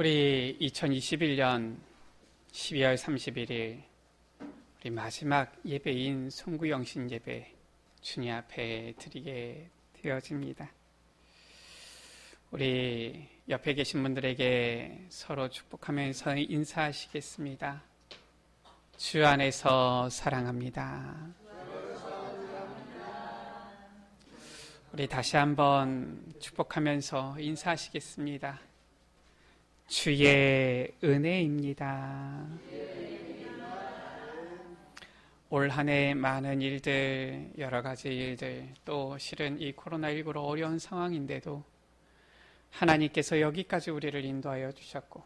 우리 2021년 12월 31일 우리 마지막 예배인 송구영신 예배 주님 앞에 드리게 되어집니다. 우리 옆에 계신 분들에게 서로 축복하면서 인사하시겠습니다. 주 안에서 사랑합니다. 우리 다시 한번 축복하면서 인사하시겠습니다. 주의 은혜입니다. 올 한 해 많은 일들, 여러 가지 일들, 또 실은 이 코로나19로 어려운 상황인데도 하나님께서 여기까지 우리를 인도하여 주셨고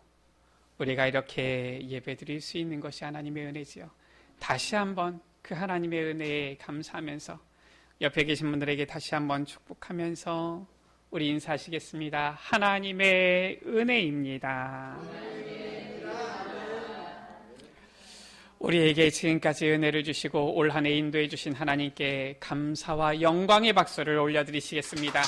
우리가 이렇게 예배드릴 수 있는 것이 하나님의 은혜지요. 다시 한번 그 하나님의 은혜에 감사하면서 옆에 계신 분들에게 다시 한번 축복하면서 우리 인사하시겠습니다. 하나님의 은혜입니다. 우리에게 지금까지 은혜를 주시고 올 한 해 인도해 주신 하나님께 감사와 영광의 박수를 올려드리시겠습니다.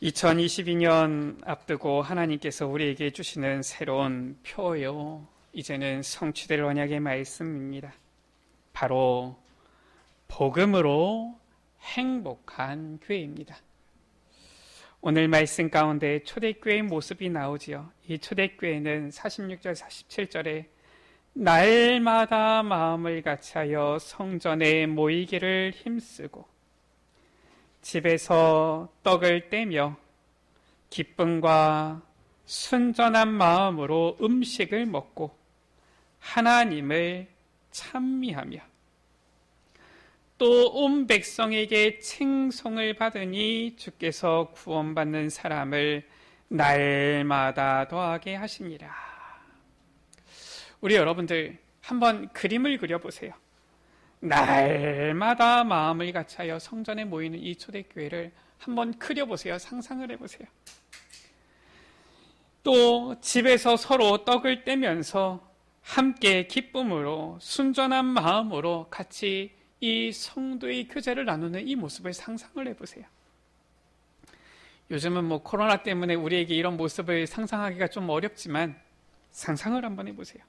(2022년) 앞두고 하나님께서 우리에게 주시는 새로운 표요, 이제는 성취될 언약의 말씀입니다. 바로 복음으로 행복한 교회입니다. 오늘 말씀 가운데 초대교회의 모습이 나오지요. 이 초대교회는 46절 47절에 날마다 마음을 같이하여 성전에 모이기를 힘쓰고 집에서 떡을 떼며 기쁨과 순전한 마음으로 음식을 먹고 하나님을 찬미하며 또 온 백성에게 칭송을 받으니 주께서 구원받는 사람을 날마다 더하게 하시니라. 우리 여러분들 한번 그림을 그려보세요. 날마다 마음을 같이하여 성전에 모이는 이 초대교회를 한번 그려보세요. 상상을 해보세요. 또 집에서 서로 떡을 떼면서 함께 기쁨으로 순전한 마음으로 같이 이 성도의 교제를 나누는 이 모습을 상상을 해보세요. 요즘은 코로나 때문에 우리에게 이런 모습을 상상하기가 좀 어렵지만 상상을 한번 해보세요.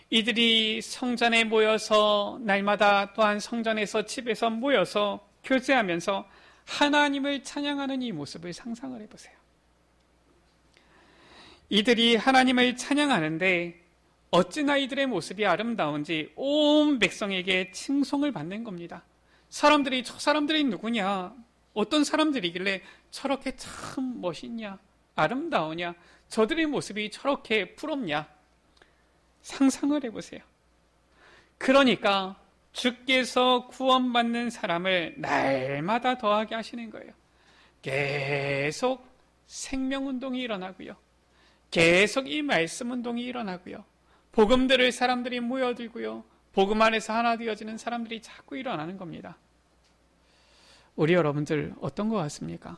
이들이 성전에 모여서 날마다 또한 성전에서 집에서 모여서 교제하면서 하나님을 찬양하는 이 모습을 상상을 해보세요. 이들이 하나님을 찬양하는데 어찌나 이들의 모습이 아름다운지 온 백성에게 칭송을 받는 겁니다. 사람들이 저 사람들이 누구냐? 어떤 사람들이길래 저렇게 참 멋있냐? 아름다우냐? 저들의 모습이 저렇게 부럽냐? 상상을 해보세요. 그러니까 주께서 구원받는 사람을 날마다 더하게 하시는 거예요. 계속 생명운동이 일어나고요. 계속 이 말씀운동이 일어나고요. 복음 들을 사람들이 모여들고요. 복음 안에서 하나 되어지는 사람들이 자꾸 일어나는 겁니다. 우리 여러분들 어떤 것 같습니까?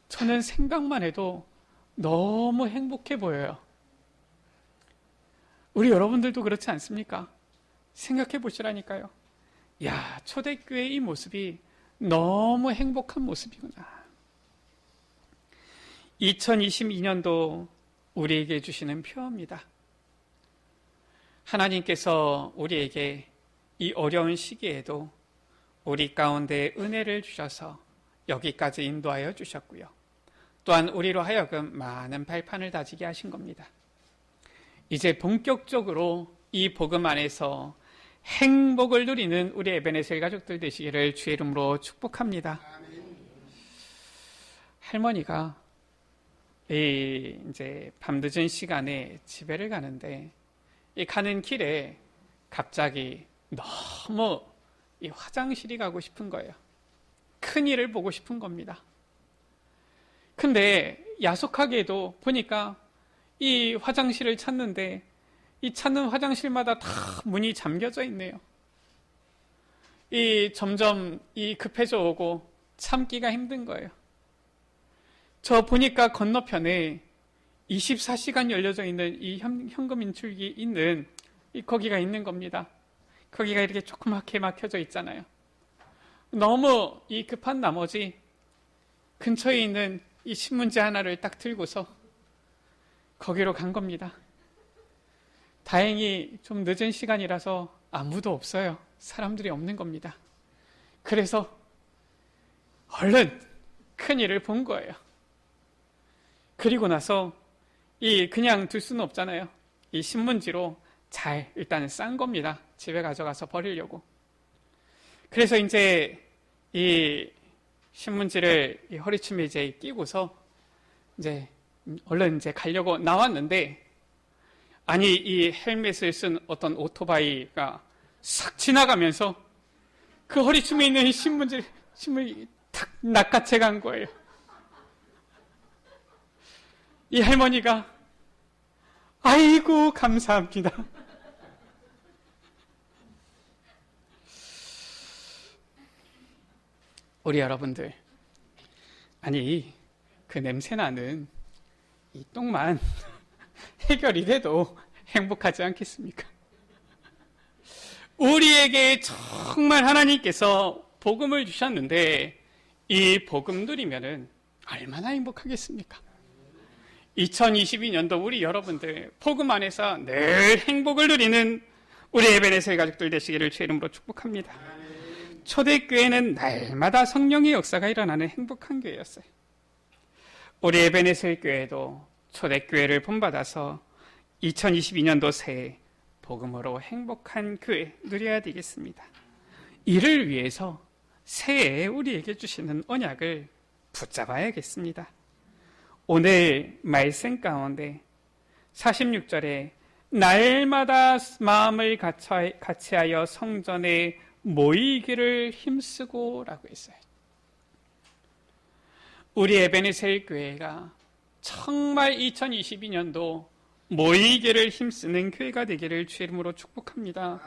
저는 생각만 해도 너무 행복해 보여요. 우리 여러분들도 그렇지 않습니까? 생각해 보시라니까요. 야, 초대교회의 이 모습이 너무 행복한 모습이구나. 2022년도 우리에게 주시는 표입니다. 하나님께서 우리에게 이 어려운 시기에도 우리 가운데 은혜를 주셔서 여기까지 인도하여 주셨고요. 또한 우리로 하여금 많은 발판을 다지게 하신 겁니다. 이제 본격적으로 이 복음 안에서 행복을 누리는 우리 에베네셀 가족들 되시기를 주의 이름으로 축복합니다. 할머니가 이제 밤늦은 시간에 집에를 가는데 이 가는 길에 갑자기 너무 이 화장실이 가고 싶은 거예요. 큰일을 보고 싶은 겁니다. 근데 야속하게도 보니까 이 화장실을 찾는데 이 찾는 화장실마다 다 문이 잠겨져 있네요. 점점 급해져 오고 참기가 힘든 거예요. 저 보니까 건너편에 24시간 열려져 있는 이 현금 인출기 있는 거기가 있는 겁니다. 거기가 이렇게 조그맣게 막혀져 있잖아요. 너무 이 급한 나머지 근처에 있는 이 신문지 하나를 딱 들고서 거기로 간 겁니다. 다행히 좀 늦은 시간이라서 아무도 없어요. 사람들이 없는 겁니다. 그래서 얼른 큰일을 본 거예요. 그리고 나서 이 그냥 둘 수는 없잖아요. 이 신문지로 잘 일단 싼 겁니다. 집에 가져가서 버리려고. 그래서 이제 이 신문지를 이 허리춤에 이제 끼고서 이제 얼른 이제 가려고 나왔는데, 아니 이 헬멧을 쓴 어떤 오토바이가 싹 지나가면서 그 허리춤에 있는 신문지를 탁 낚아채 간 거예요. 이 할머니가 아이고 감사합니다. 우리 여러분들, 아니 그 냄새나는 이 똥만 해결이 돼도 행복하지 않겠습니까? 우리에게 정말 하나님께서 복음을 주셨는데 이 복음 누리면은 얼마나 행복하겠습니까? 2022년도 우리 여러분들 복음 안에서 늘 행복을 누리는 우리 에베네셀 가족들 되시기를 주의 이름으로 축복합니다. 초대교회는 날마다 성령의 역사가 일어나는 행복한 교회였어요. 우리 에베네셀 교회도 초대교회를 본받아서 2022년도 새해 복음으로 행복한 교회 누려야 되겠습니다. 이를 위해서 새해에 우리에게 주시는 언약을 붙잡아야겠습니다. 오늘 말씀 가운데 46절에 날마다 마음을 같이하여 성전에 모이기를 힘쓰고 라고 했어요. 우리 에베네셀 교회가 정말 2022년도 모이기를 힘쓰는 교회가 되기를 주의 이름으로 축복합니다.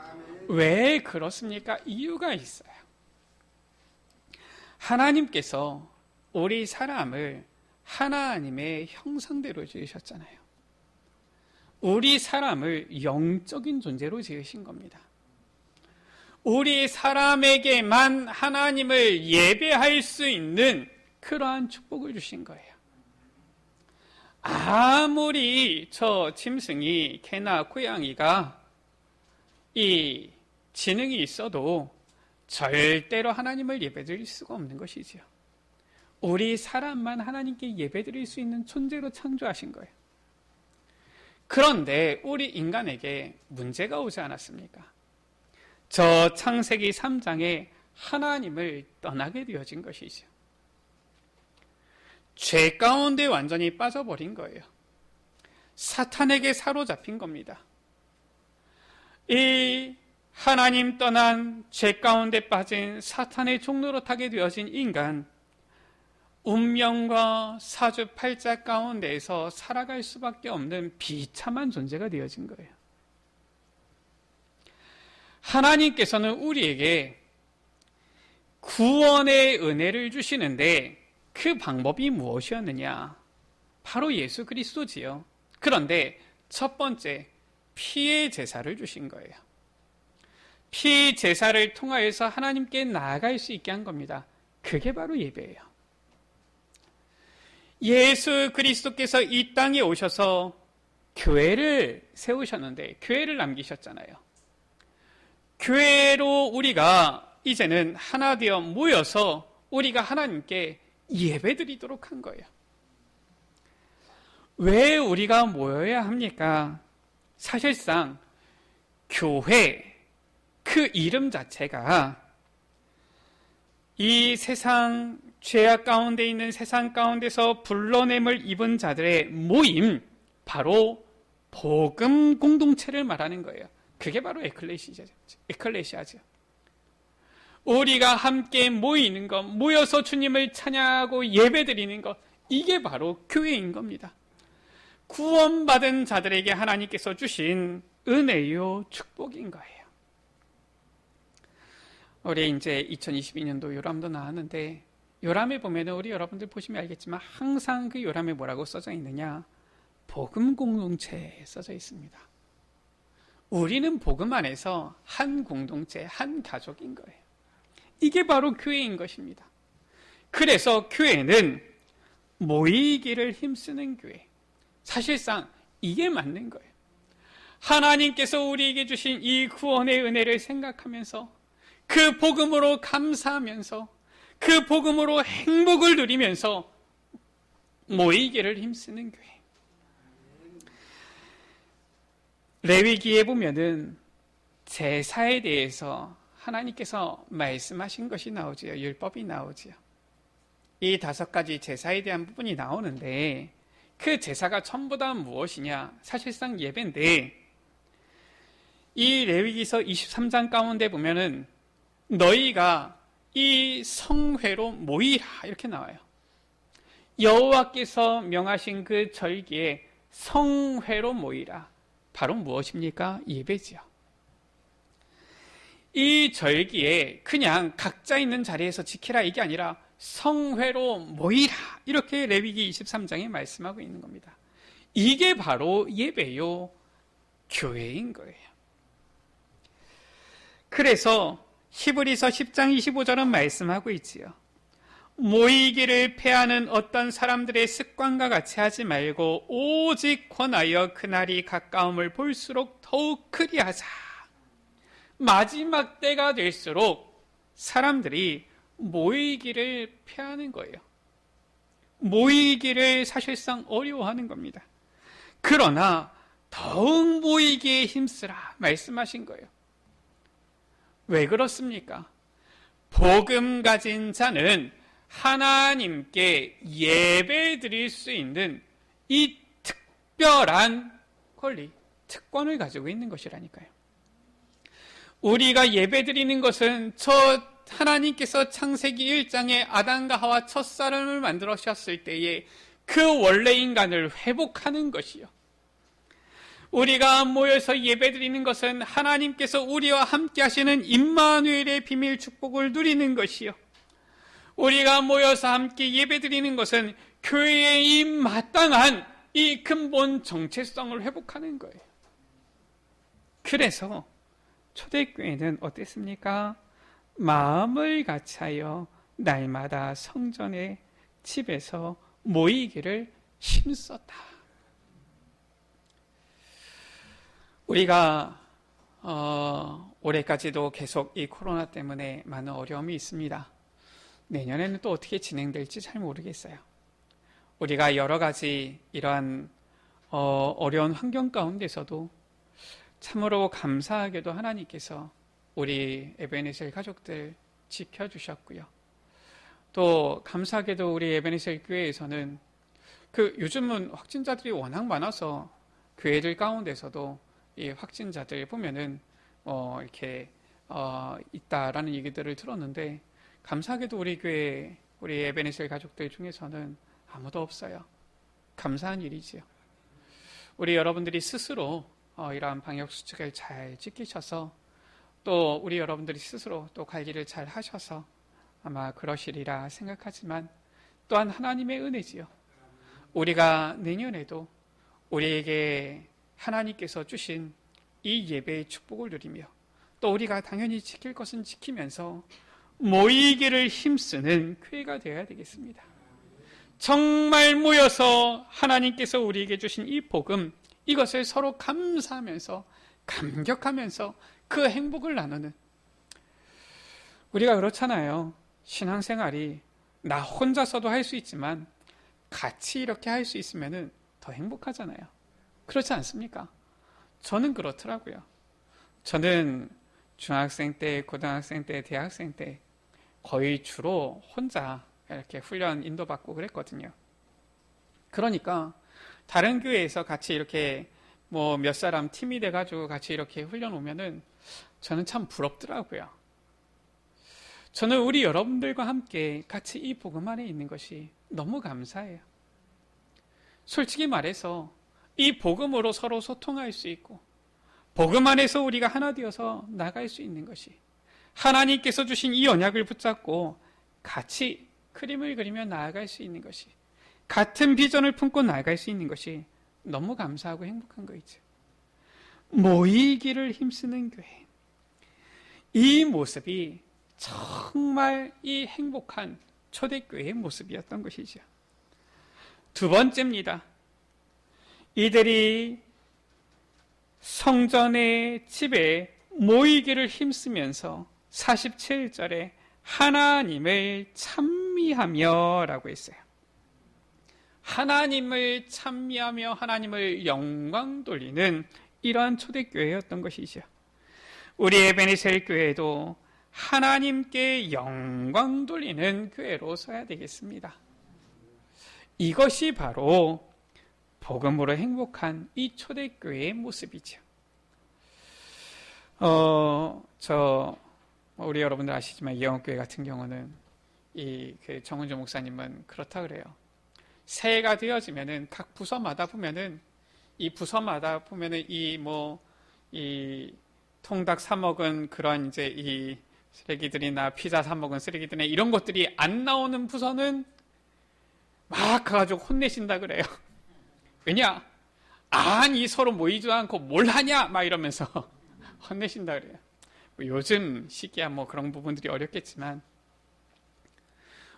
왜 그렇습니까? 이유가 있어요. 하나님께서 우리 사람을 하나님의 형상대로 지으셨잖아요. 우리 사람을 영적인 존재로 지으신 겁니다. 우리 사람에게만 하나님을 예배할 수 있는 그러한 축복을 주신 거예요. 아무리 저 짐승이, 개나 고양이가 이 지능이 있어도 절대로 하나님을 예배드릴 수가 없는 것이지요. 우리 사람만 하나님께 예배드릴 수 있는 존재로 창조하신 거예요. 그런데 우리 인간에게 문제가 오지 않았습니까? 저 창세기 3장에 하나님을 떠나게 되어진 것이죠. 죄 가운데 완전히 빠져버린 거예요. 사탄에게 사로잡힌 겁니다. 이 하나님 떠난 죄 가운데 빠진 사탄의 종로로 타게 되어진 인간, 운명과 사주팔자 가운데에서 살아갈 수밖에 없는 비참한 존재가 되어진 거예요. 하나님께서는 우리에게 구원의 은혜를 주시는데 그 방법이 무엇이었느냐? 바로 예수 그리스도지요. 그런데 첫 번째, 피의 제사를 주신 거예요. 피 제사를 통하여서 하나님께 나아갈 수 있게 한 겁니다. 그게 바로 예배예요. 예수 그리스도께서 이 땅에 오셔서 교회를 세우셨는데 교회를 남기셨잖아요. 교회로 우리가 이제는 하나 되어 모여서 우리가 하나님께 예배드리도록 한 거예요. 왜 우리가 모여야 합니까? 사실상 교회, 그 이름 자체가 이 세상 죄악 가운데 있는 세상 가운데서 불러냄을 입은 자들의 모임, 바로 복음 공동체를 말하는 거예요. 그게 바로 에클레시아죠. 우리가 함께 모이는 것, 모여서 주님을 찬양하고 예배드리는 것, 이게 바로 교회인 겁니다. 구원받은 자들에게 하나님께서 주신 은혜요 축복인 거예요. 우리 이제 2022년도 요람도 나왔는데, 요람에 보면은 우리 여러분들 보시면 알겠지만 항상 그 요람에 뭐라고 써져 있느냐? 복음 공동체에 써져 있습니다. 우리는 복음 안에서 한 공동체, 한 가족인 거예요. 이게 바로 교회인 것입니다. 그래서 교회는 모이기를 힘쓰는 교회. 사실상 이게 맞는 거예요. 하나님께서 우리에게 주신 이 구원의 은혜를 생각하면서 그 복음으로 감사하면서 그 복음으로 행복을 누리면서 모이기를 힘쓰는 교회. 레위기에 보면은 제사에 대해서 하나님께서 말씀하신 것이 나오지요. 율법이 나오지요. 이 5가지 제사에 대한 부분이 나오는데 그 제사가 전부 다 무엇이냐? 사실상 예배인데 이 레위기서 23장 가운데 보면은 너희가 이 성회로 모이라 이렇게 나와요. 여호와께서 명하신 그 절기에 성회로 모이라. 바로 무엇입니까? 예배지요. 이 절기에 그냥 각자 있는 자리에서 지키라 이게 아니라 성회로 모이라 이렇게 레위기 23장에 말씀하고 있는 겁니다. 이게 바로 예배요, 교회인 거예요. 그래서 히브리서 10장 25절은 말씀하고 있지요. 모이기를 패하는 어떤 사람들의 습관과 같이 하지 말고 오직 권하여 그날이 가까움을 볼수록 더욱 그리하자. 마지막 때가 될수록 사람들이 모이기를 패하는 거예요. 모이기를 사실상 어려워하는 겁니다. 그러나 더욱 모이기에 힘쓰라 말씀하신 거예요. 왜 그렇습니까? 복음 가진 자는 하나님께 예배 드릴 수 있는 이 특별한 권리, 특권을 가지고 있는 것이라니까요. 우리가 예배 드리는 것은 하나님께서 창세기 1장에 아담과 하와 첫사람을 만들으셨을 때에 그 원래 인간을 회복하는 것이요. 우리가 모여서 예배드리는 것은 하나님께서 우리와 함께 하시는 임마누엘의 비밀 축복을 누리는 것이요. 우리가 모여서 함께 예배드리는 것은 교회의 이 마땅한 이 근본 정체성을 회복하는 거예요. 그래서 초대교회는 어땠습니까? 마음을 같이하여 날마다 성전의 집에서 모이기를 힘썼다. 우리가 올해까지도 계속 이 코로나 때문에 많은 어려움이 있습니다. 내년에는 또 어떻게 진행될지 잘 모르겠어요. 우리가 여러 가지 이러한 어려운 환경 가운데서도 참으로 감사하게도 하나님께서 우리 에베네셀 가족들 지켜주셨고요. 또 감사하게도 우리 에베네셀 교회에서는 요즘은 확진자들이 워낙 많아서 교회들 가운데서도 이 확진자들 보면은 이렇게 있다라는 얘기들을 들었는데 감사하게도 우리 교회 우리 에베네셀 가족들 중에서는 아무도 없어요. 감사한 일이지요. 우리 여러분들이 스스로 이러한 방역 수칙을 잘 지키셔서 또 우리 여러분들이 스스로 또 관리를 잘 하셔서 아마 그러시리라 생각하지만 또한 하나님의 은혜지요. 우리가 내년에도 우리에게 하나님께서 주신 이 예배의 축복을 누리며 또 우리가 당연히 지킬 것은 지키면서 모이기를 힘쓰는 교회가 되어야 되겠습니다. 정말 모여서 하나님께서 우리에게 주신 이 복음, 이것을 서로 감사하면서 감격하면서 그 행복을 나누는, 우리가 그렇잖아요. 신앙생활이 나 혼자서도 할 수 있지만 같이 이렇게 할 수 있으면 더 행복하잖아요. 그렇지 않습니까? 저는 그렇더라고요. 저는 중학생 때, 고등학생 때, 대학생 때 거의 주로 혼자 이렇게 훈련 인도받고 그랬거든요. 그러니까 다른 교회에서 같이 이렇게 몇 사람 팀이 돼가지고 같이 이렇게 훈련 오면은 저는 참 부럽더라고요. 저는 우리 여러분들과 함께 같이 이 복음 안에 있는 것이 너무 감사해요. 솔직히 말해서 이 복음으로 서로 소통할 수 있고 복음 안에서 우리가 하나 되어서 나갈 수 있는 것이, 하나님께서 주신 이 언약을 붙잡고 같이 그림을 그리며 나아갈 수 있는 것이, 같은 비전을 품고 나아갈 수 있는 것이 너무 감사하고 행복한 거이죠. 모이기를 힘쓰는 교회. 이 모습이 정말 이 행복한 초대교회의 모습이었던 것이죠. 두 번째입니다. 이들이 성전의 집에 모이기를 힘쓰면서 47절에 하나님을 찬미하며 라고 했어요. 하나님을 찬미하며 하나님을 영광 돌리는 이러한 초대교회였던 것이죠. 우리 에베네셀 교회도 하나님께 영광 돌리는 교회로 서야 되겠습니다. 이것이 바로 복음으로 행복한 이 초대교회의 모습이죠. 우리 여러분들 아시지만 예원교회 같은 경우는 그 정은주 목사님은 그렇다 그래요. 새해가 되어지면은 각 부서마다 보면은 이 통닭 사 먹은 그런 이제 이 쓰레기들이나 피자 사 먹은 쓰레기들이나 이런 것들이 안 나오는 부서는 막 가가지고 혼내신다 그래요. 왜냐? 아니 서로 모이지도 않고 뭘 하냐? 막 이러면서 혼내신다 그래요. 요즘 시기야 그런 부분들이 어렵겠지만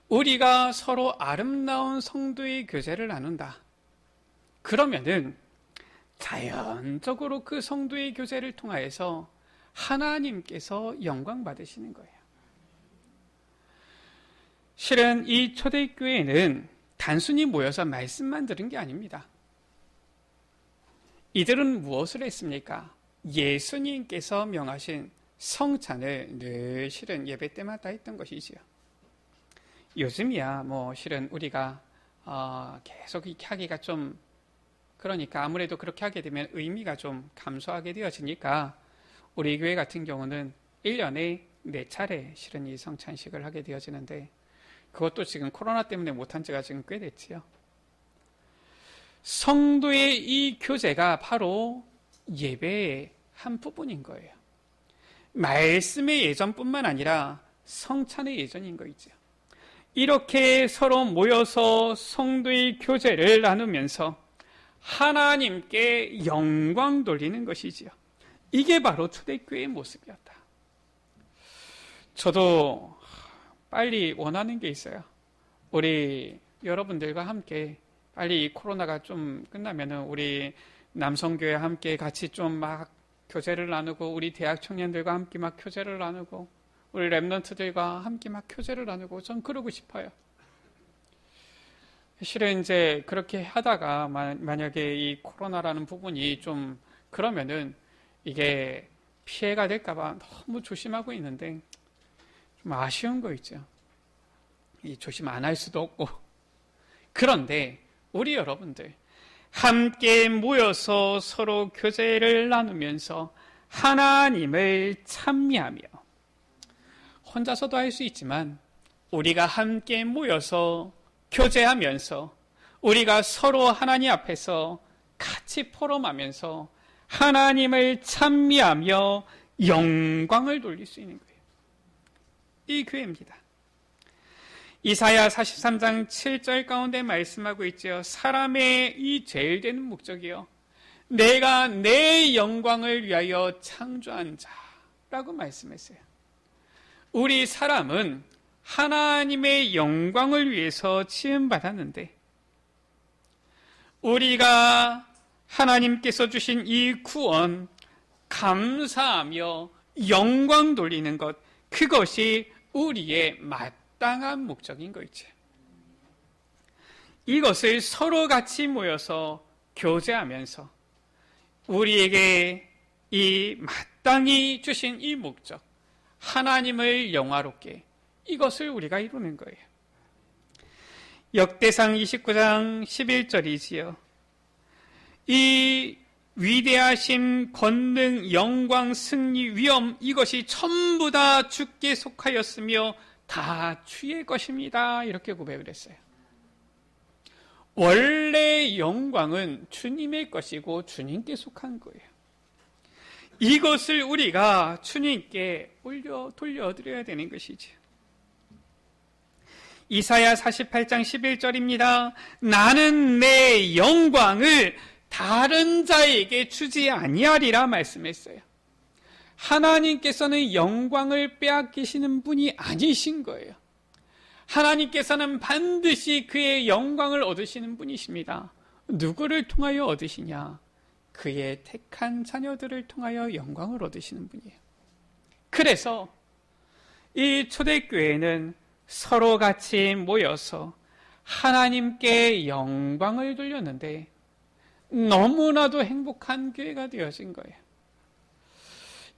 우리가 서로 아름다운 성도의 교제를 나눈다. 그러면은 자연적으로 그 성도의 교제를 통하여서 하나님께서 영광 받으시는 거예요. 실은 이 초대교회는 단순히 모여서 말씀만 들은 게 아닙니다. 이들은 무엇을 했습니까? 예수님께서 명하신 성찬을 늘 실은 예배 때마다 했던 것이지요. 요즘이야 실은 우리가 계속 이렇게 하기가 좀 그러니까 아무래도 그렇게 하게 되면 의미가 좀 감소하게 되어지니까 우리 교회 같은 경우는 1년에 4차례 실은 이 성찬식을 하게 되어지는데 그것도 지금 코로나 때문에 못한 지가 지금 꽤 됐지요. 성도의 이 교제가 바로 예배의 한 부분인 거예요. 말씀의 예전뿐만 아니라 성찬의 예전인 거이죠. 이렇게 서로 모여서 성도의 교제를 나누면서 하나님께 영광 돌리는 것이지요. 이게 바로 초대교회의 모습이었다. 저도 빨리 원하는 게 있어요. 우리 여러분들과 함께 빨리 이 코로나가 좀 끝나면은 우리 남성교회 함께 같이 좀 막 교제를 나누고 우리 대학 청년들과 함께 막 교제를 나누고 우리 랩런트들과 함께 막 교제를 나누고 전 그러고 싶어요. 실은 이제 그렇게 하다가 만약에 이 코로나라는 부분이 좀 그러면은 이게 피해가 될까봐 너무 조심하고 있는데 좀 아쉬운 거 있죠. 이 조심 안 할 수도 없고. 그런데 우리 여러분들 함께 모여서 서로 교제를 나누면서 하나님을 찬미하며 혼자서도 할 수 있지만 우리가 함께 모여서 교제하면서 우리가 서로 하나님 앞에서 같이 포럼하면서 하나님을 찬미하며 영광을 돌릴 수 있는 거예요. 이 교회입니다. 이사야 43장 7절 가운데 말씀하고 있죠. 사람의 이 제일 되는 목적이요. 내가 내 영광을 위하여 창조한 자라고 말씀했어요. 우리 사람은 하나님의 영광을 위해서 지음받았는데 우리가 하나님께서 주신 이 구원 감사하며 영광 돌리는 것 그것이 우리의 마땅한 목적인 거있죠. 이것을 서로 같이 모여서 교제하면서 우리에게 이 마땅히 주신 이 목적 하나님을 영화롭게 이것을 우리가 이루는 거예요. 역대상 29장 11절이지요. 이 위대하신 권능, 영광, 승리, 위엄 이것이 전부 다 주께 속하였으며 다 주의 것입니다. 이렇게 고백을 했어요. 원래 영광은 주님의 것이고 주님께 속한 거예요. 이것을 우리가 주님께 돌려드려야 되는 것이죠. 이사야 48장 11절입니다. 나는 내 영광을 다른 자에게 주지 아니하리라 말씀했어요. 하나님께서는 영광을 빼앗기시는 분이 아니신 거예요. 하나님께서는 반드시 그의 영광을 얻으시는 분이십니다. 누구를 통하여 얻으시냐? 그의 택한 자녀들을 통하여 영광을 얻으시는 분이에요. 그래서 이 초대교회는 서로 같이 모여서 하나님께 영광을 돌렸는데 너무나도 행복한 교회가 되어진 거예요.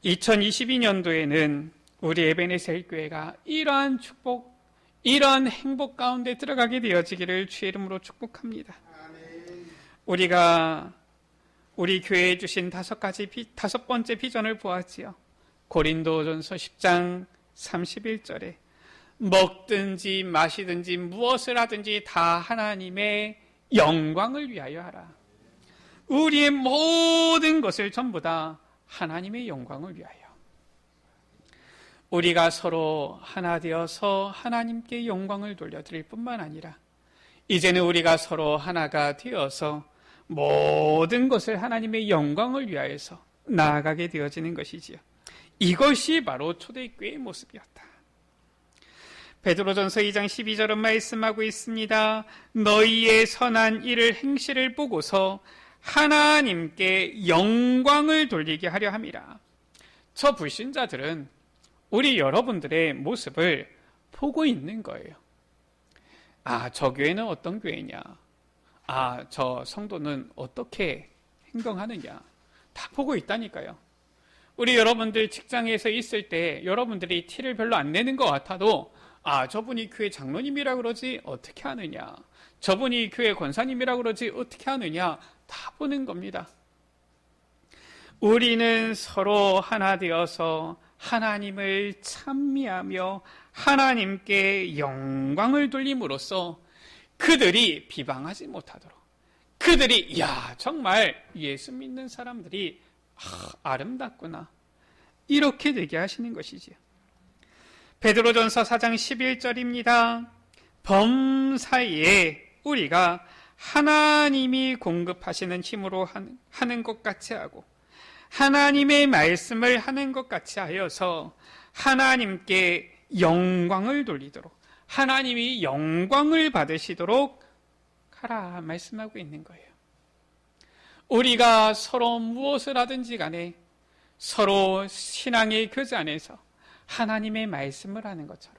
2022년도에는 우리 에베네셀 교회가 이러한 축복, 이러한 행복 가운데 들어가게 되어지기를 주의 이름으로 축복합니다. 우리가 우리 교회에 주신 다섯 번째 비전을 보았지요. 고린도전서 10장 31절에 먹든지 마시든지 무엇을 하든지 다 하나님의 영광을 위하여 하라. 우리의 모든 것을 전부 다 하나님의 영광을 위하여. 우리가 서로 하나 되어서 하나님께 영광을 돌려드릴 뿐만 아니라 이제는 우리가 서로 하나가 되어서 모든 것을 하나님의 영광을 위하여서 나아가게 되어지는 것이지요. 이것이 바로 초대교회의 모습이었다. 베드로전서 2장 12절은 말씀하고 있습니다. 너희의 선한 일을 행실을 보고서 하나님께 영광을 돌리게 하려 함이라. 저 불신자들은 우리 여러분들의 모습을 보고 있는 거예요. 아, 저 교회는 어떤 교회냐? 아, 저 성도는 어떻게 행동하느냐? 다 보고 있다니까요. 우리 여러분들 직장에서 있을 때 여러분들이 티를 별로 안 내는 것 같아도 아, 저분이 교회 장로님이라 그러지 어떻게 하느냐? 저분이 교회 권사님이라 그러지 어떻게 하느냐? 다 보는 겁니다. 우리는 서로 하나 되어서 하나님을 찬미하며 하나님께 영광을 돌림으로써 그들이 비방하지 못하도록, 그들이 야 정말 예수 믿는 사람들이 아름답구나 이렇게 되게 하시는 것이지요. 베드로전서 4장 11절입니다. 범사이에 우리가 하나님이 공급하시는 힘으로 하는 것 같이 하고 하나님의 말씀을 하는 것 같이 하여서 하나님께 영광을 돌리도록, 하나님이 영광을 받으시도록 하라 말씀하고 있는 거예요. 우리가 서로 무엇을 하든지 간에 서로 신앙의 교제 안에서 하나님의 말씀을 하는 것처럼,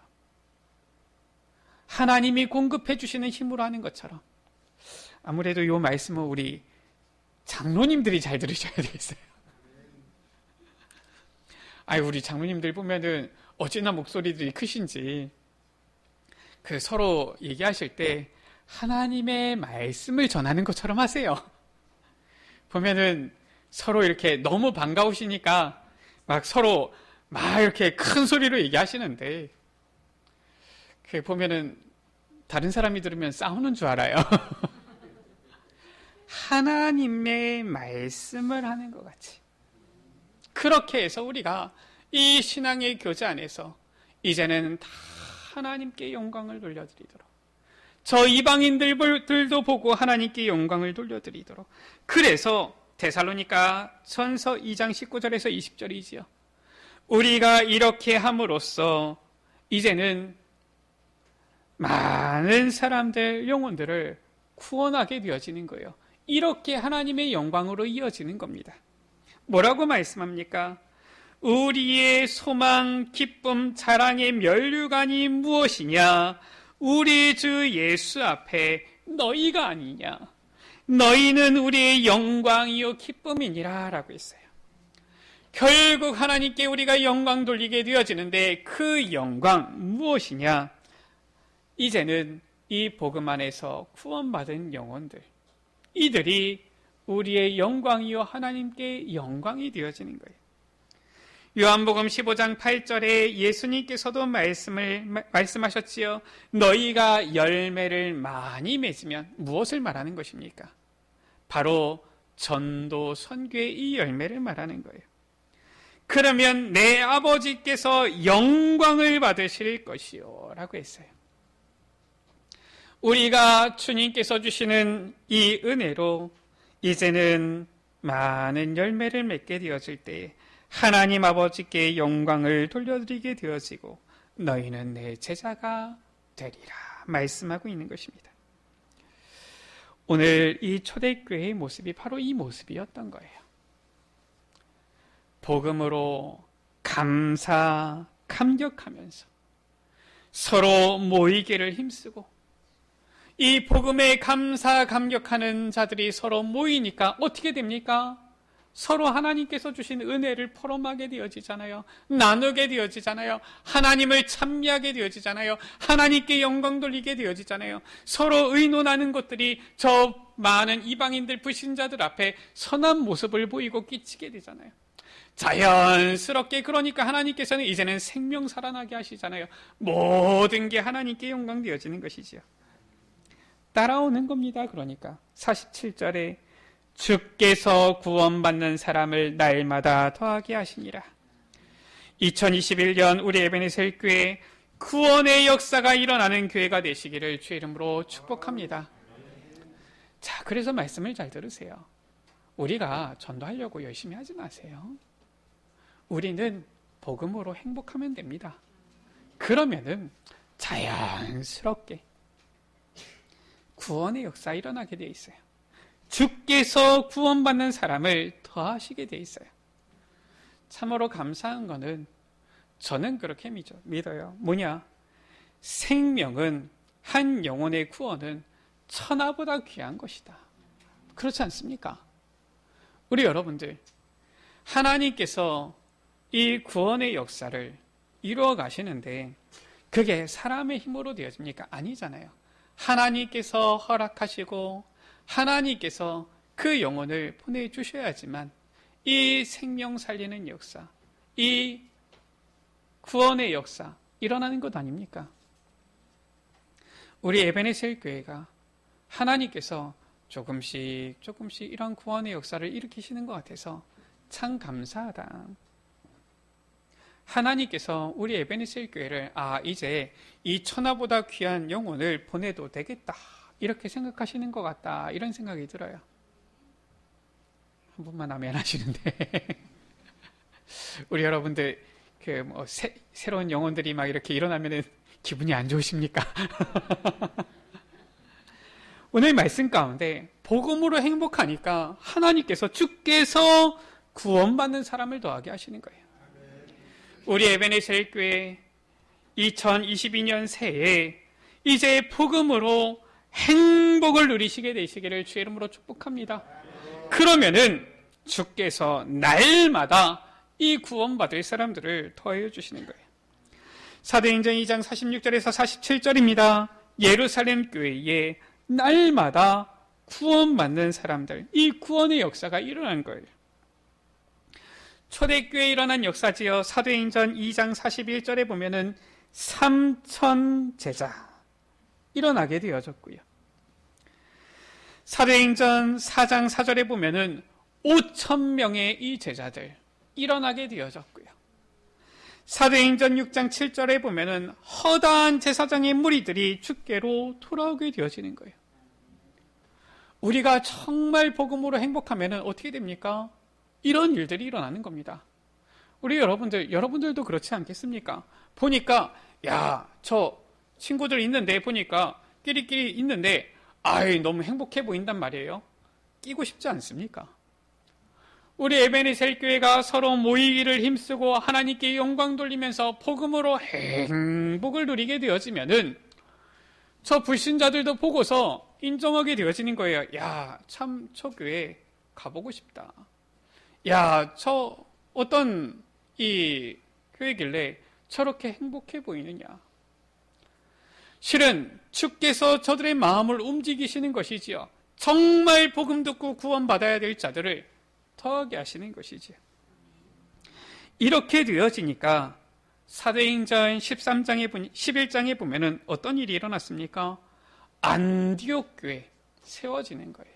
하나님이 공급해 주시는 힘으로 하는 것처럼, 아무래도 이 말씀은 우리 장로님들이 잘 들으셔야 되겠어요. 우리 장로님들 보면은 어찌나 목소리들이 크신지 그 서로 얘기하실 때 하나님의 말씀을 전하는 것처럼 하세요. 보면은 서로 이렇게 너무 반가우시니까 막 서로 막 이렇게 큰 소리로 얘기하시는데 그 보면은 다른 사람이 들으면 싸우는 줄 알아요. 하나님의 말씀을 하는 것 같이 그렇게 해서 우리가 이 신앙의 교제 안에서 이제는 다 하나님께 영광을 돌려드리도록, 저 이방인들도 보고 하나님께 영광을 돌려드리도록. 그래서 데살로니가 전서 2장 19절에서 20절이지요. 우리가 이렇게 함으로써 이제는 많은 사람들, 영혼들을 구원하게 되어지는 거예요. 이렇게 하나님의 영광으로 이어지는 겁니다. 뭐라고 말씀합니까? 우리의 소망, 기쁨, 자랑의 면류관이 무엇이냐? 우리 주 예수 앞에 너희가 아니냐? 너희는 우리의 영광이요 기쁨이니라 라고 했어요. 결국 하나님께 우리가 영광 돌리게 되어지는데 그 영광 무엇이냐? 이제는 이 복음 안에서 구원받은 영혼들, 이들이 우리의 영광이요 하나님께 영광이 되어지는 거예요. 요한복음 15장 8절에 예수님께서도 말씀하셨지요. 너희가 열매를 많이 맺으면 무엇을 말하는 것입니까? 바로 전도 선교의 이 열매를 말하는 거예요. 그러면 내 아버지께서 영광을 받으실 것이요 라고 했어요. 우리가 주님께서 주시는 이 은혜로 이제는 많은 열매를 맺게 되어질 때 하나님 아버지께 영광을 돌려드리게 되어지고 너희는 내 제자가 되리라 말씀하고 있는 것입니다. 오늘 이 초대교회의 모습이 바로 이 모습이었던 거예요. 복음으로 감격하면서 서로 모이기를 힘쓰고, 이 복음에 감격하는 자들이 서로 모이니까 어떻게 됩니까? 서로 하나님께서 주신 은혜를 포럼하게 되어지잖아요. 나누게 되어지잖아요. 하나님을 찬미하게 되어지잖아요. 하나님께 영광 돌리게 되어지잖아요. 서로 의논하는 것들이 저 많은 이방인들 불신자들 앞에 선한 모습을 보이고 끼치게 되잖아요. 자연스럽게 그러니까 하나님께서는 이제는 생명 살아나게 하시잖아요. 모든 게 하나님께 영광 되어지는 것이지요. 따라오는 겁니다. 그러니까 47절에 주께서 구원받는 사람을 날마다 더하게 하시니라. 2021년 우리 에베네셀 교회 구원의 역사가 일어나는 교회가 되시기를 주의 이름으로 축복합니다. 자, 그래서 말씀을 잘 들으세요. 우리가 전도하려고 열심히 하지 마세요. 우리는 복음으로 행복하면 됩니다. 그러면은 자연스럽게 구원의 역사 일어나게 돼 있어요. 주께서 구원받는 사람을 더하시게 돼 있어요. 참으로 감사한 거는 저는 그렇게 믿어요. 뭐냐? 생명은, 한 영혼의 구원은 천하보다 귀한 것이다. 그렇지 않습니까? 우리 여러분들, 하나님께서 이 구원의 역사를 이루어 가시는데 그게 사람의 힘으로 되어집니까? 아니잖아요. 하나님께서 허락하시고 하나님께서 그 영혼을 보내주셔야지만 이 생명 살리는 역사, 이 구원의 역사 일어나는 것 아닙니까? 우리 에베네셀 교회가 하나님께서 조금씩 이런 구원의 역사를 일으키시는 것 같아서 참 감사하다. 하나님께서 우리 에베네셀 교회를 이제 이 천하보다 귀한 영혼을 보내도 되겠다 이렇게 생각하시는 것 같다, 이런 생각이 들어요. 한 분만 아멘 하시는데 우리 여러분들 새로운 영혼들이 막 이렇게 일어나면 기분이 안 좋으십니까? 오늘 말씀 가운데 복음으로 행복하니까 하나님께서 주께서 구원받는 사람을 더하게 하시는 거예요. 우리 에베네셀 교회 2022년 새해 이제 복음으로 행복을 누리시게 되시기를 주의 이름으로 축복합니다. 그러면은 주께서 날마다 이 구원받을 사람들을 더해 주시는 거예요. 사도행전 2장 46절에서 47절입니다. 예루살렘 교회에 날마다 구원받는 사람들, 이 구원의 역사가 일어난 거예요. 초대교회에 일어난 역사지요. 사도행전 2장 41절에 보면은 3,000 제자 일어나게 되어졌고요. 사도행전 4장 4절에 보면은 5,000명의 이 제자들 일어나게 되어졌고요. 사도행전 6장 7절에 보면은 허다한 제사장의 무리들이 주께로 돌아오게 되어지는 거예요. 우리가 정말 복음으로 행복하면은 어떻게 됩니까? 이런 일들이 일어나는 겁니다. 우리 여러분들도 그렇지 않겠습니까? 보니까 저 친구들 있는데 보니까 끼리끼리 있는데 너무 행복해 보인단 말이에요. 끼고 싶지 않습니까? 우리 에베네셀 교회가 서로 모이기를 힘쓰고 하나님께 영광 돌리면서 복음으로 행복을 누리게 되어지면은 저 불신자들도 보고서 인정하게 되어지는 거예요. 참 저 교회 가보고 싶다. 저 어떤 이 교회길래 저렇게 행복해 보이느냐. 실은 주께서 저들의 마음을 움직이시는 것이지요. 정말 복음 듣고 구원받아야 될 자들을 더하게 하시는 것이지요. 이렇게 되어지니까 사도행전 11장에 보면은 어떤 일이 일어났습니까? 안디옥 교회 세워지는 거예요.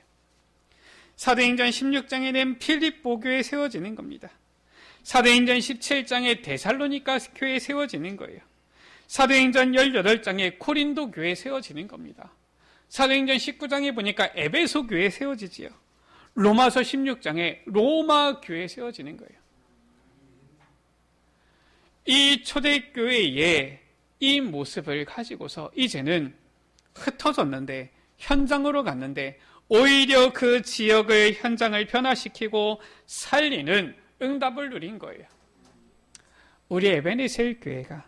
사도행전 16장에는 필립보 교회 세워지는 겁니다. 사도행전 17장에 데살로니가 교회 세워지는 거예요. 사도행전 18장에 코린도 교회 세워지는 겁니다. 사도행전 19장에 보니까 에베소 교회 세워지지요. 로마서 16장에 로마 교회 세워지는 거예요. 이 초대교회의 이 모습을 가지고서 이제는 흩어졌는데 현장으로 갔는데 오히려 그 지역의 현장을 변화시키고 살리는 응답을 누린 거예요. 우리 에베네셀 교회가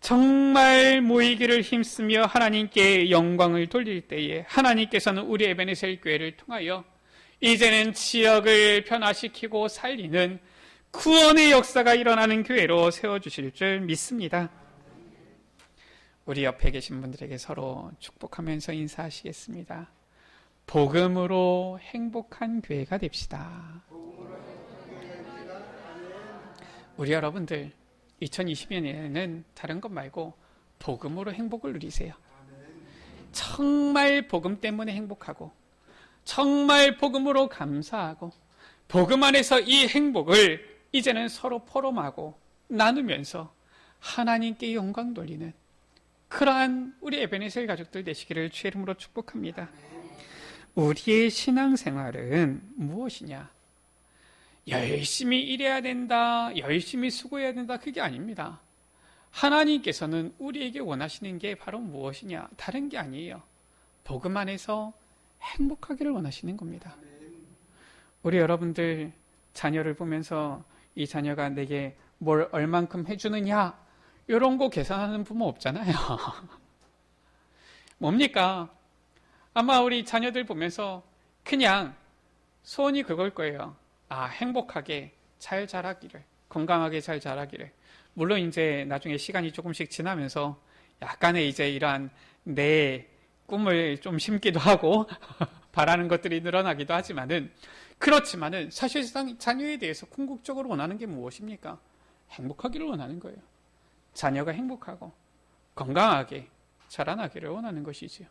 정말 모이기를 힘쓰며 하나님께 영광을 돌릴 때에 하나님께서는 우리 에베네셀 교회를 통하여 이제는 지역을 변화시키고 살리는 구원의 역사가 일어나는 교회로 세워주실 줄 믿습니다. 우리 옆에 계신 분들에게 서로 축복하면서 인사하시겠습니다. 복음으로 행복한 교회가 됩시다. 우리 여러분들 2020년에는 다른 것 말고 복음으로 행복을 누리세요. 정말 복음 때문에 행복하고 정말 복음으로 감사하고 복음 안에서 이 행복을 이제는 서로 포럼하고 나누면서 하나님께 영광 돌리는 그러한 우리 에베네셀 가족들 되시기를 주의 이름으로 축복합니다. 우리의 신앙생활은 무엇이냐? 열심히 일해야 된다, 열심히 수고해야 된다, 그게 아닙니다. 하나님께서는 우리에게 원하시는 게 바로 무엇이냐? 다른 게 아니에요. 복음 안에서 행복하기를 원하시는 겁니다. 우리 여러분들 자녀를 보면서 이 자녀가 내게 뭘 얼만큼 해주느냐 이런 거 계산하는 부모 없잖아요. 뭡니까? 아마 우리 자녀들 보면서 그냥 소원이 그걸 거예요. 아, 행복하게 잘 자라기를, 건강하게 잘 자라기를. 물론 이제 나중에 시간이 조금씩 지나면서 약간의 이제 이러한 내 꿈을 좀 심기도 하고 바라는 것들이 늘어나기도 하지만은, 그렇지만은 사실상 자녀에 대해서 궁극적으로 원하는 게 무엇입니까? 행복하기를 원하는 거예요. 자녀가 행복하고 건강하게 자라나기를 원하는 것이지요.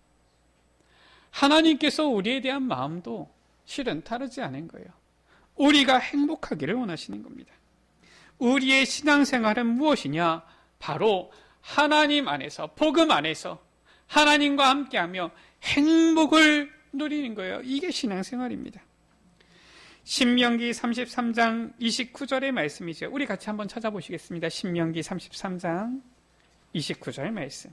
하나님께서 우리에 대한 마음도 실은 다르지 않은 거예요. 우리가 행복하기를 원하시는 겁니다. 우리의 신앙생활은 무엇이냐? 바로 하나님 안에서, 복음 안에서 하나님과 함께하며 행복을 누리는 거예요. 이게 신앙생활입니다. 신명기 33장 29절의 말씀이죠. 우리 같이 한번 찾아보시겠습니다. 신명기 33장 29절 말씀.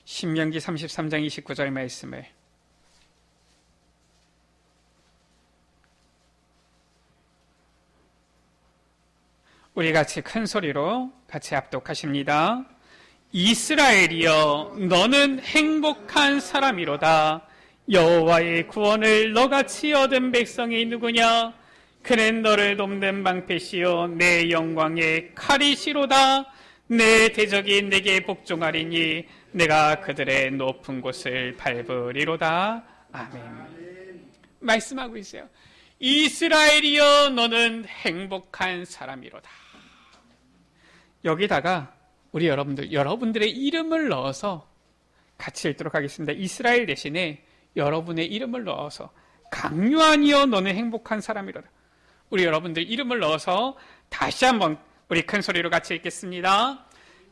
신명기 33장 29절 말씀을 우리 같이 큰 소리로 같이 합독하십니다. 이스라엘이여, 너는 행복한 사람이로다. 여호와의 구원을 너같이 얻은 백성이 누구냐? 그는 너를 돕는 방패시요 내 영광의 칼이시로다. 내 대적이 내게 복종하리니 내가 그들의 높은 곳을 밟으리로다. 아멘. 말씀하고 있어요. 이스라엘이여, 너는 행복한 사람이로다. 여기다가 우리 여러분들의 이름을 넣어서 같이 읽도록 하겠습니다. 이스라엘 대신에 여러분의 이름을 넣어서 강요하니여 너는 행복한 사람이로다. 우리 여러분들 이름을 넣어서 다시 한번 우리 큰 소리로 같이 읽겠습니다.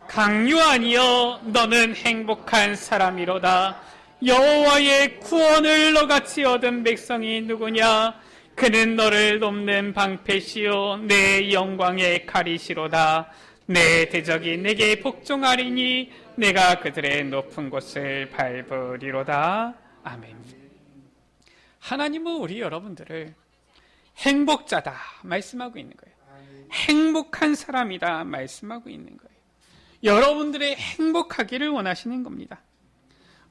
강요하니여 너는 행복한 사람이로다. 여호와의 구원을 너같이 얻은 백성이 누구냐? 그는 너를 돕는 방패시요 내 영광의 칼이시로다. 내 대적이 내게 복종하리니 내가 그들의 높은 곳을 밟으리로다. 아멘. 하나님은 우리 여러분들을 행복자다 말씀하고 있는 거예요. 행복한 사람이다 말씀하고 있는 거예요. 여러분들의 행복하기를 원하시는 겁니다.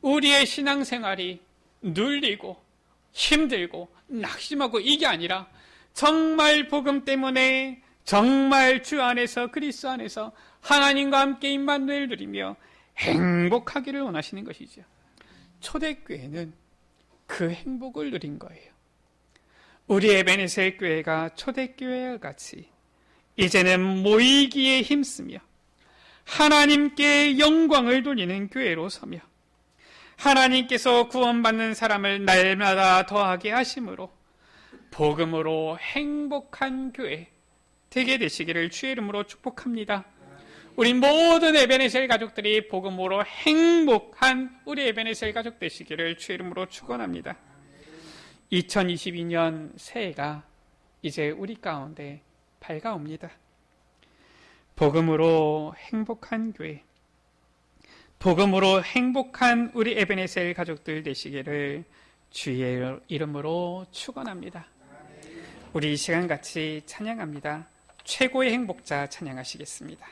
우리의 신앙생활이 눌리고 힘들고 낙심하고 이게 아니라 정말 복음 때문에 정말 주 안에서, 그리스도 안에서 하나님과 함께 임마누엘 누리며 행복하기를 원하시는 것이죠. 초대교회는 그 행복을 누린 거예요. 우리 에베네셀 교회가 초대교회와 같이 이제는 모이기에 힘쓰며 하나님께 영광을 돌리는 교회로 서며 하나님께서 구원받는 사람을 날마다 더하게 하심으로 복음으로 행복한 교회 되게 되시기를 주의 이름으로 축복합니다. 우리 모든 에베네셀 가족들이 복음으로 행복한 우리 에베네셀 가족 되시기를 주의 이름으로 축원합니다. 2022년 새해가 이제 우리 가운데 밝아옵니다. 복음으로 행복한 교회, 복음으로 행복한 우리 에베네셀 가족들 되시기를 주의 이름으로 축원합니다. 우리 이 시간 같이 찬양합니다. 최고의 행복자 찬양하시겠습니다.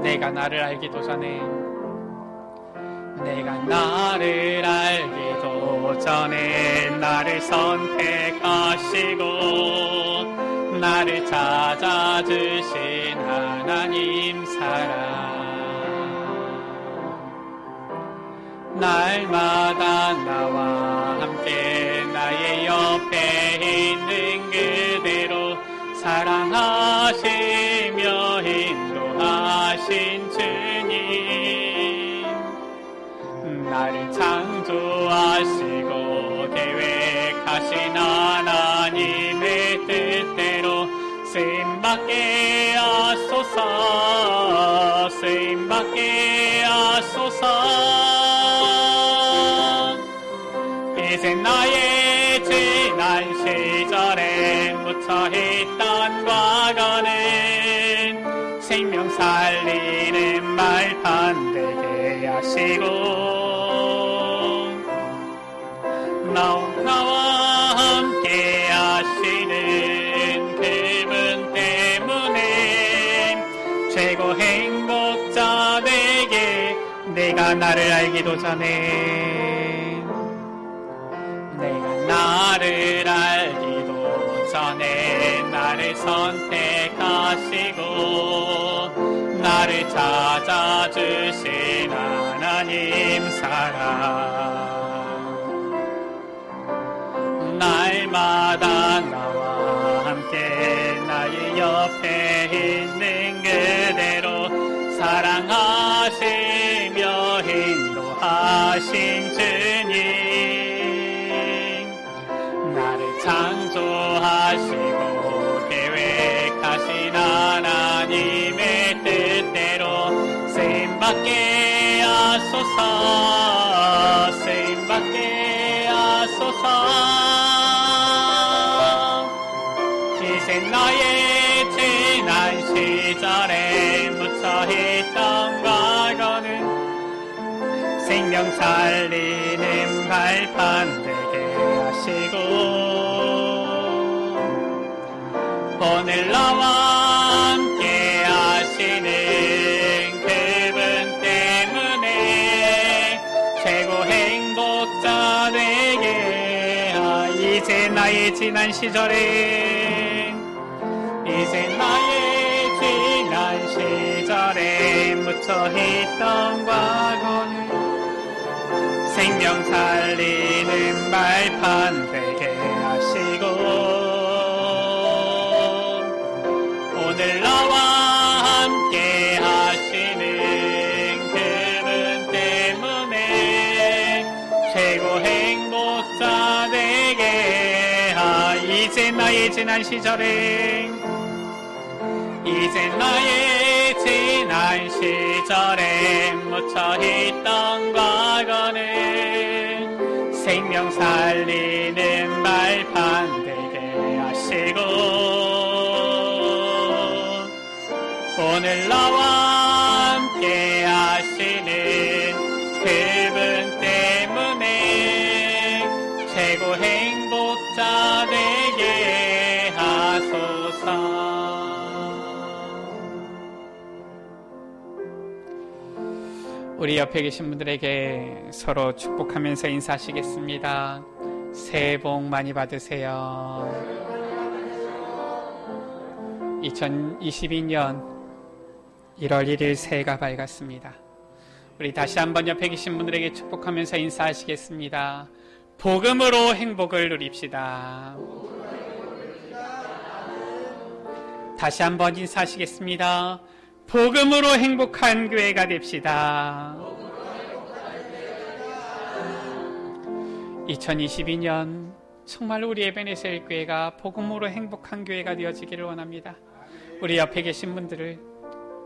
내가 나를 알기도 전에, 내가 나를 알기도 전에 나를 선택하시고 나를 찾아주신 하나님 사랑, 날마다 나와 함께 나의 옆에 있는 그대로 사랑하시며 인도하신 주님, 나를 창조하시고 계획하신 하나님의 뜻대로 쓰임받게 하소서, 쓰임받게 하소서. 이제 나의 지난 시절에 묻혀있던 과거는 생명 살리는 말판 되게 하시고 나와 함께 하시는 그분 때문에 최고 행복자 되게, 내가 나를 알기도 전에, 내가 나를 알기도 전에 나를 선택하시고 나를 찾아주신 하나님 사랑, 날마다 나와 함께 나의 옆에 있는 그대로 사랑하시며 인도하신 주님, 나를 창조하시고 계획하신 하나님의 뜻대로 쓰임받게 하소서, 쓰임받게 하소서. 이제 나의 지난 시절에 묻혀있던 과거는 생명 살리는 발판 되게 하시고 오늘 나와 함께 하시는 그분 때문에 최고 행복자 되게. 이제 나의 지난 시절에, 이제 나의 지난 시절에 묻혀있던 과거는 생명 살리는 발판 되게 하시고 오늘 나와 함께 하시는 그분 때문에 최고 행복자 되게. 이제 나의 지난 시절에, 이제 나의 지난 시절에 묻혀있던 과거는 생명 살리는 발판 되게 하시고 오늘 나와 함께 하시는 그분 때문에 최고 행복자 되게 하소서. 우리 옆에 계신 분들에게 서로 축복하면서 인사하시겠습니다. 새해 복 많이 받으세요. 2022년 1월 1일 새해가 밝았습니다. 우리 다시 한번 옆에 계신 분들에게 축복하면서 인사하시겠습니다. 복음으로 행복을 누립시다. 다시 한번 인사하시겠습니다. 복음으로 행복한 교회가 됩시다. 2022년 정말 우리 에베네셀 교회가 복음으로 행복한 교회가 되어지기를 원합니다. 우리 옆에 계신 분들을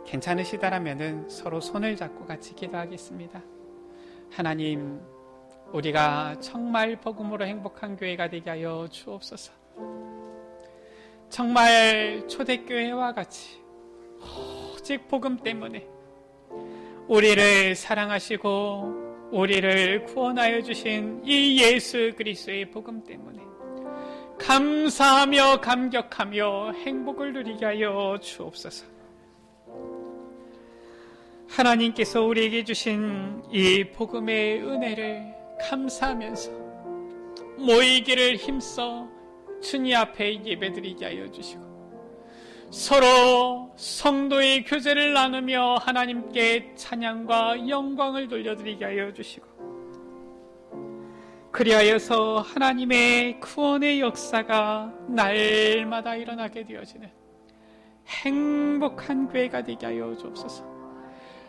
괜찮으시다라면 서로 손을 잡고 같이 기도하겠습니다. 하나님, 우리가 정말 복음으로 행복한 교회가 되게 하여 주옵소서. 정말 초대교회와 같이 오직 복음 때문에 우리를 사랑하시고 우리를 구원하여 주신 이 예수 그리스도의 복음 때문에 감사하며 감격하며 행복을 누리게 하여 주옵소서. 하나님께서 우리에게 주신 이 복음의 은혜를 감사하면서 모이기를 힘써 주님 앞에 예배드리게 하여 주시고 서로 성도의 교제를 나누며 하나님께 찬양과 영광을 돌려드리게 하여 주시고 그리하여서 하나님의 구원의 역사가 날마다 일어나게 되어지는 행복한 교회가 되게 하여 주옵소서.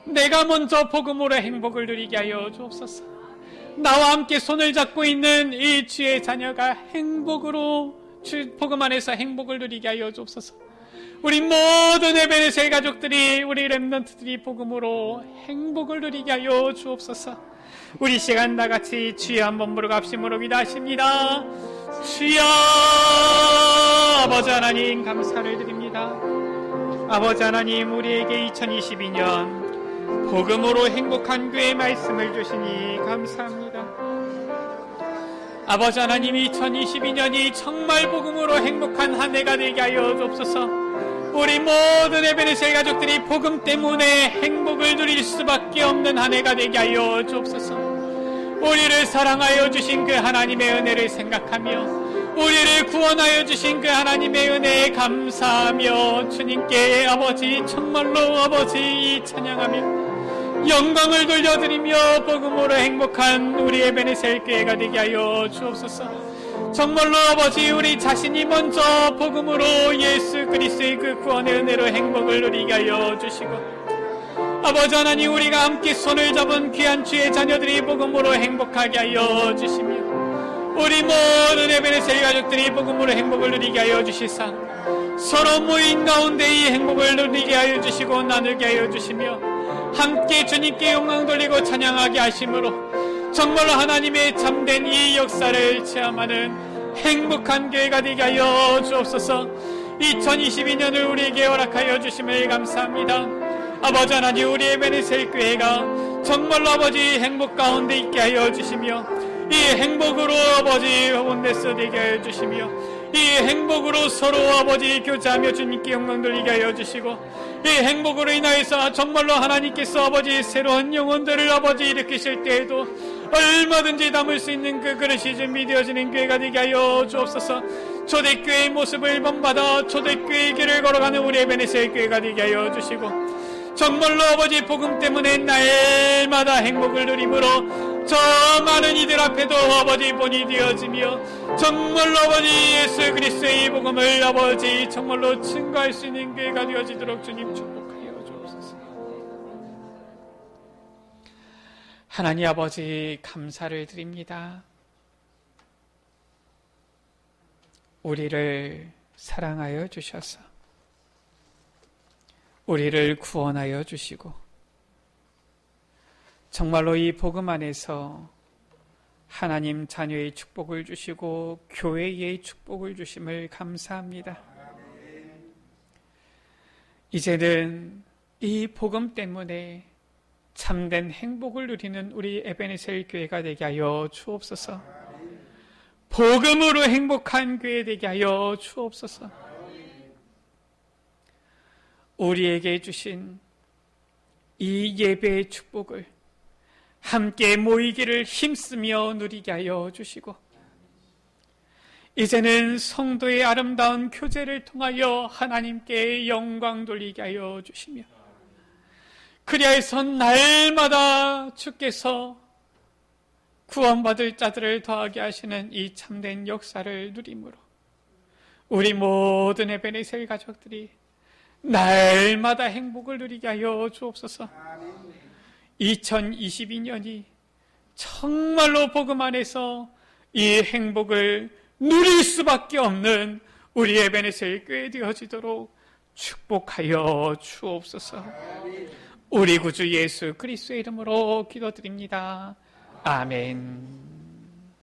내가 먼저 복음으로 행복을 누리게 하여 주옵소서. 나와 함께 손을 잡고 있는 이 주의 자녀가 행복으로 복음 안에서 행복을 누리게 하여 주옵소서. 우리 모든 에베네셀 가족들이, 우리 렘넌트들이 복음으로 행복을 누리게 하여 주옵소서. 우리 시간 다 같이 주여 한번 부르갑심으로 기도하십니다. 주여. 아버지 하나님 감사를 드립니다. 아버지 하나님, 우리에게 2022년 복음으로 행복한 교회의 말씀을 주시니 감사합니다. 아버지 하나님, 2022년이 정말 복음으로 행복한 한 해가 되게 하여 주옵소서. 우리 모든 에베네셀 가족들이 복음 때문에 행복을 누릴 수밖에 없는 한 해가 되게 하여 주옵소서. 우리를 사랑하여 주신 그 하나님의 은혜를 생각하며 우리를 구원하여 주신 그 하나님의 은혜에 감사하며 주님께 아버지 정말로 아버지 찬양하며 영광을 돌려드리며 복음으로 행복한 우리 에베네셀 교회가 되게 하여 주옵소서. 정말로 아버지, 우리 자신이 먼저 복음으로 예수 그리스도의 그 구원의 은혜로 행복을 누리게 하여 주시고 아버지 하나님, 우리가 함께 손을 잡은 귀한 주의 자녀들이 복음으로 행복하게 하여 주시며 우리 모든 에베네셀 가족들이 복음으로 행복을 누리게 하여 주시사 서로 모인 가운데 이 행복을 누리게 하여 주시고 나누게 하여 주시며 함께 주님께 영광 돌리고 찬양하게 하심으로 정말로 하나님의 참된 이 역사를 체험하는 행복한 교회가 되게 하여 주옵소서. 2022년을 우리에게 허락하여 주심을 감사합니다. 아버지 하나님, 우리 에베네셀 교회가 정말로 아버지 행복 가운데 있게 하여 주시며 이 행복으로 아버지 원네스 되게 하여 주시며 이 행복으로 서로 아버지 교제하며 주님께 영광 돌리게 하여 주시고 이 행복으로 인하여서 정말로 하나님께서 아버지 새로운 영혼들을 아버지 일으키실 때에도 얼마든지 담을 수 있는 그 그릇이 준비되어지는 교회가 되게 하여 주옵소서. 초대교회의 모습을 본받아 초대교회의 길을 걸어가는 우리 에베네셀 교회가 되게 하여 주시고 정말로 아버지 복음 때문에 날마다 행복을 누림으로 저 많은 이들 앞에도 아버지 본이 되어지며 정말로 아버지 예수 그리스도의 복음을 아버지 정말로 증거할 수 있는 교회가 되어지도록 주님 축복하여 주옵소서. 하나님 아버지 감사를 드립니다. 우리를 사랑하여 주셔서 우리를 구원하여 주시고 정말로 이 복음 안에서 하나님 자녀의 축복을 주시고 교회의 축복을 주심을 감사합니다. 이제는 이 복음 때문에 참된 행복을 누리는 우리 에베네셀 교회가 되게 하여 주옵소서. 복음으로 행복한 교회 되게 하여 주옵소서. 우리에게 주신 이 예배의 축복을 함께 모이기를 힘쓰며 누리게 하여 주시고 이제는 성도의 아름다운 교제를 통하여 하나님께 영광 돌리게 하여 주시며 그리하여서 날마다 주께서 구원받을 자들을 더하게 하시는 이 참된 역사를 누림으로 우리 모든 에베네셀 가족들이 날마다 행복을 누리게 하여 주옵소서. 2022년이 정말로 복음 안에서 이 행복을 누릴 수밖에 없는 우리 에베네셀 교회 되어지도록 축복하여 주옵소서. 우리 구주 예수 그리스도의 이름으로 기도드립니다. 아멘.